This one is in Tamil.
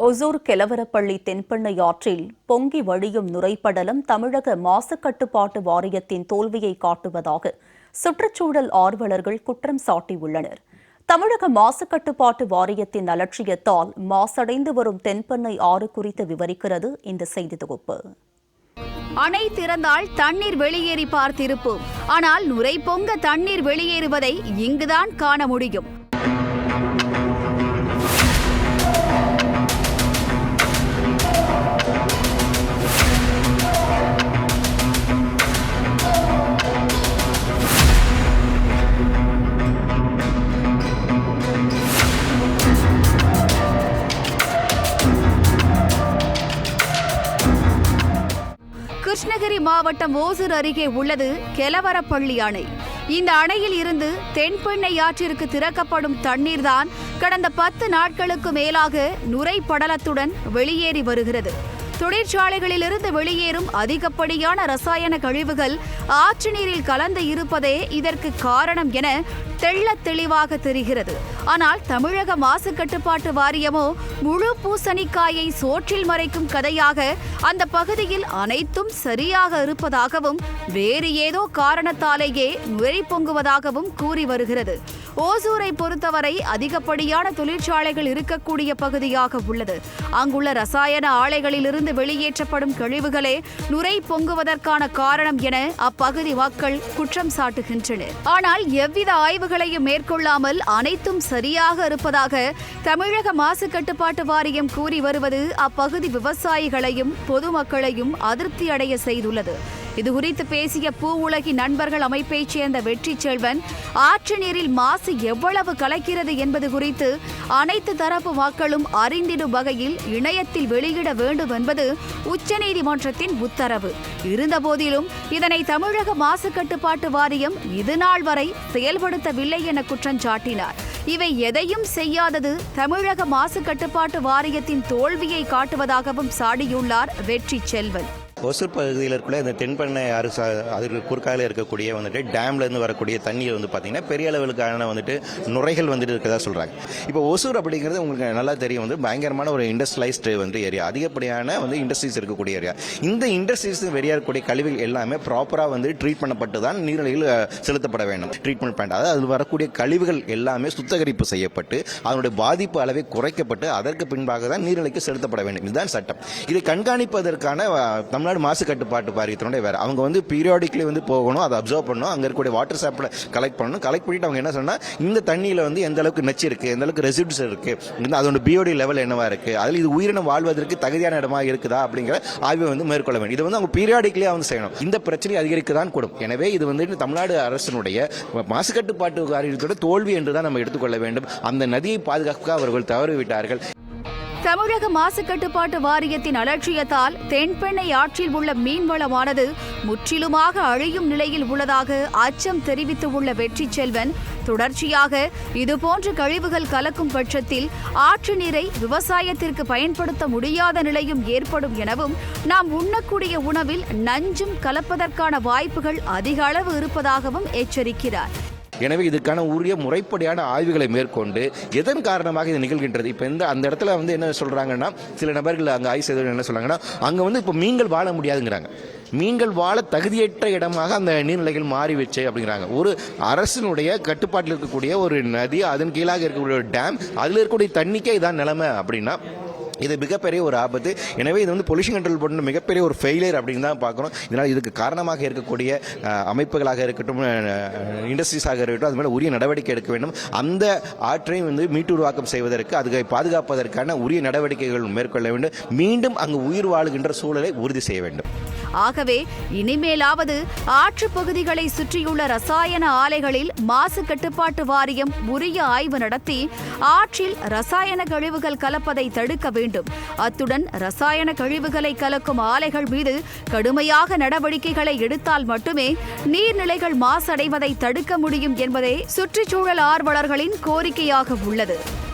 ஒசூர் கெலவரப்பள்ளி தென்பெண்ணை ஆற்றில் பொங்கி வழியும் நுரைப்படலம் தமிழக மாசு கட்டுப்பாட்டு வாரியத்தின் தோல்வியை காட்டுவதாக சுற்றுச்சூழல் ஆர்வலர்கள் குற்றம் சாட்டியுள்ளனர். தமிழக மாசு கட்டுப்பாட்டு வாரியத்தின் அலட்சியத்தால் மாசடைந்து வரும் தென்பெண்ணை ஆறு குறித்து விவரிக்கிறது இந்த செய்தி தொகுப்பு. அணை திறந்தால் தண்ணீர் வெளியேறி பார்த்திருப்போம். ஆனால் நுரை பொங்க தண்ணீர் வெளியேறுவதை இங்குதான் காண முடியும். கிருஷ்ணகிரி மாவட்டம் ஓசூர் அருகே உள்ளது கெலவரப்பள்ளி அணை. இந்த அணையில் இருந்து தென்பெண்ணை ஆற்றிற்கு திறக்கப்படும் தண்ணீர்தான் கடந்த 10 நாட்களுக்கு மேலாக நுரை படலத்துடன் வெளியேறி வருகிறது. தொழிற்சாலைகளிலிருந்து வெளியேறும் அதிகப்படியான ரசாயன கழிவுகள் ஆற்று நீரில் கலந்து இருப்பதே இதற்கு காரணம் என தெள்ளத் தெளிவாக தெரிகிறது. ஆனால் தமிழக மாசு கட்டுப்பாட்டு வாரியமோ முழு பூசணிக்காயை சோற்றில் மறைக்கும் கதையாக அந்த பகுதியில் அனைத்தும் சரியாக இருப்பதாகவும் வேறு ஏதோ காரணத்தாலேயே நுரை பொங்குவதாகவும் கூறி வருகிறது. ஓசூரை பொறுத்தவரை அதிகப்படியான தொழிற்சாலைகள் இருக்கக்கூடிய பகுதியாக உள்ளது. அங்குள்ள ரசாயன ஆலைகளிலிருந்து வெளியேற்றப்படும் கழிவுகளே நுரை பொங்குவதற்கான காரணம் என அப்பகுதி மக்கள் குற்றம் சாட்டுகின்றனர். ஆனால் எவ்வித ஆய்வுகளையும் மேற்கொள்ளாமல் அனைத்தும் சரியாக இருப்பதாக தமிழக மாசு கட்டுப்பாட்டு வாரியம் கூறி வருவது அப்பகுதி விவசாயிகளையும் பொதுமக்களையும் அதிருப்தி அடைய செய்துள்ளது. இதுகுறித்து பேசிய பூ உலகி நண்பர்கள் அமைப்பைச் சேர்ந்த வெற்றி செல்வன், ஆற்று நீரில் மாசு எவ்வளவு கலக்கிறது என்பது குறித்து அனைத்து தரப்பு மக்களும் அறிந்திடும் வகையில் இணையத்தில் வெளியிட வேண்டும் என்பது உச்சநீதிமன்றத்தின் உத்தரவு. இருந்தபோதிலும் இதனை தமிழக மாசு கட்டுப்பாட்டு வாரியம் இதுநாள் வரை செயல்படுத்தவில்லை என குற்றம் சாட்டினார். இவை எதையும் செய்யாதது தமிழக மாசு கட்டுப்பாட்டு வாரியத்தின் தோல்வியை காட்டுவதாகவும் சாடியுள்ளார் வெற்றி செல்வன். ஒசூர் பகுதியில் இருக்கக்கூடிய இந்த தென்பெண்ணை ஆறு அதுக்கு குறுக்கால இருக்கக்கூடிய வந்துட்டு டேம்லேருந்து வரக்கூடிய தண்ணீர் வந்து பார்த்தீங்கன்னா பெரிய அளவுக்கான வந்துட்டு நுரைகள் வந்துட்டு இருக்கதா சொல்கிறாங்க. இப்போ ஒசூர் அப்படிங்கிறது உங்களுக்கு நல்லா தெரியும், வந்து பயங்கரமான ஒரு இண்டஸ்ட்ரியலைஸ்டு வந்து ஏரியா, அதிகப்படியான வந்து இண்டஸ்ட்ரீஸ் இருக்கக்கூடிய ஏரியா. இந்த இண்டஸ்ட்ரீஸ் வெளியேறக்கூடிய கழிவுகள் எல்லாமே ப்ராப்பராக வந்து ட்ரீட் பண்ணப்பட்டு தான் நீர்நிலையில் செலுத்தப்பட வேண்டும். ட்ரீட்மெண்ட் பிளான்ட், அதாவது அது வரக்கூடிய கழிவுகள் எல்லாமே சுத்திகரிப்பு செய்யப்பட்டு அதனுடைய பாதிப்பு அளவை குறைக்கப்பட்டு அதற்கு பின்பாக தான் நீர்நிலைக்கு செலுத்தப்பட வேண்டும். இதுதான் சட்டம். இதை கண்காணிப்பதற்கான தமிழ்நாடு மாசு கட்டுப்பாட்டு வாரியத்தினுடைய வேற அவங்க வந்து பீரியாடிக்லி வந்து போகணும், அதை அப்சர்வ் பண்ணணும், அங்கே இருக்கக்கூடிய வாட்டர் சாம்பிளை கலெக்ட் பண்ணணும். கலெக்ட் பண்ணிட்டு அவங்க என்ன சொன்னால் இந்த தண்ணியில் வந்து எந்த அளவுக்கு நச்சு இருக்குது, எந்த அளவுக்கு ரெசிட்ஸ் இருக்குது, அதோட பிஓடி லெவல் என்னவா இருக்குது, அதில் இது உயிரினம் வாழ்வதற்கு தகுதியான இடமா இருக்குதா அப்படிங்கிற ஆய்வை வந்து மேற்கொள்ள வேண்டும். இது வந்து அவங்க பீரியாடிக்லியே வந்து செய்யணும். இந்த பிரச்சனை அதிகரிக்க தான் கூடும். எனவே இது வந்து தமிழ்நாடு அரசினுடைய மாசு கட்டுப்பாட்டு வாரியத்தோட தோல்வி என்று தான் நம்ம எடுத்துக்கொள்ள வேண்டும். அந்த நதியை பாதுகாக்க அவர்கள் தவறிவிட்டார்கள். தமிழக மாசு கட்டுப்பாட்டு வாரியத்தின் அலட்சியத்தால் தென்பெண்ணை ஆற்றில் உள்ள மீன்வளமானது முற்றிலுமாக அழியும் நிலையில் உள்ளதாக அச்சம் தெரிவித்துள்ள வெற்றி செல்வன், தொடர்ச்சியாக இதுபோன்ற கழிவுகள் கலக்கும் பட்சத்தில் ஆற்று நீரை விவசாயத்திற்கு பயன்படுத்த முடியாத நிலையும் ஏற்படும் எனவும் நாம் உண்ணக்கூடிய உணவில் நஞ்சும் கலப்பதற்கான வாய்ப்புகள் அதிக அளவு இருப்பதாகவும் எச்சரிக்கிறார். எனவே இதுக்கான உரிய முறைப்படியான ஆய்வுகளை மேற்கொண்டு எதன் காரணமாக இது நிகழ்கின்றது. இப்போ அந்த இடத்துல வந்து என்ன சொல்றாங்கன்னா, சில நபர்கள் அங்கே ஆய்வு செய்தவர்கள் என்ன சொல்றாங்கன்னா, அங்கே வந்து இப்போ மீன்கள் வாழ முடியாதுங்கிறாங்க. மீன்கள் வாழ தகுதியற்ற இடமாக அந்த நீர்நிலைகள் மாறி வச்சு அப்படிங்கிறாங்க. ஒரு அரசினுடைய கட்டுப்பாட்டில் இருக்கக்கூடிய ஒரு நதி, அதன் கீழாக இருக்கக்கூடிய ஒரு டேம், அதில் இருக்கக்கூடிய தண்ணிக்கே இதான் நிலைமை அப்படின்னா இது மிகப்பெரிய ஒரு ஆபத்து. எனவே இது வந்து பொல்யூஷன் கண்ட்ரோல் போர்டு மிகப்பெரிய ஒரு ஃபெயிலியர் அப்படின்னு தான் பார்க்குறோம். இதனால் இதுக்கு காரணமாக இருக்கக்கூடிய அமைப்புகளாக இருக்கட்டும், இண்டஸ்ட்ரீஸாக இருக்கட்டும், அது மேலே உரிய நடவடிக்கை எடுக்க வேண்டும். அந்த ஆற்றை வந்து மீட்டுருவாக்கம் செய்வதற்கு, அதை பாதுகாப்பதற்கான உரிய நடவடிக்கைகள் மேற்கொள்ள வேண்டும். மீண்டும் அங்கு உயிர் வாழுகின்ற சூழலை உறுதி செய்ய வேண்டும். ஆகவே இனிமேலாவது ஆற்று பகுதிகளை சுற்றியுள்ள ரசாயன ஆலைகளில் மாசு கட்டுப்பாட்டு வாரியம் உரிய ஆய்வு நடத்தி ஆற்றில் ரசாயன கழிவுகள் கலப்பதை தடுக்க வேண்டும். அத்துடன் ரசாயன கழிவுகளை கலக்கும் ஆலைகள் மீது கடுமையாக நடவடிக்கைகளை எடுத்தால் மட்டுமே நீர்நிலைகள் மாசடைவதை தடுக்க முடியும் என்பதே சுற்றுச்சூழல் ஆர்வலர்களின் கோரிக்கையாக உள்ளது.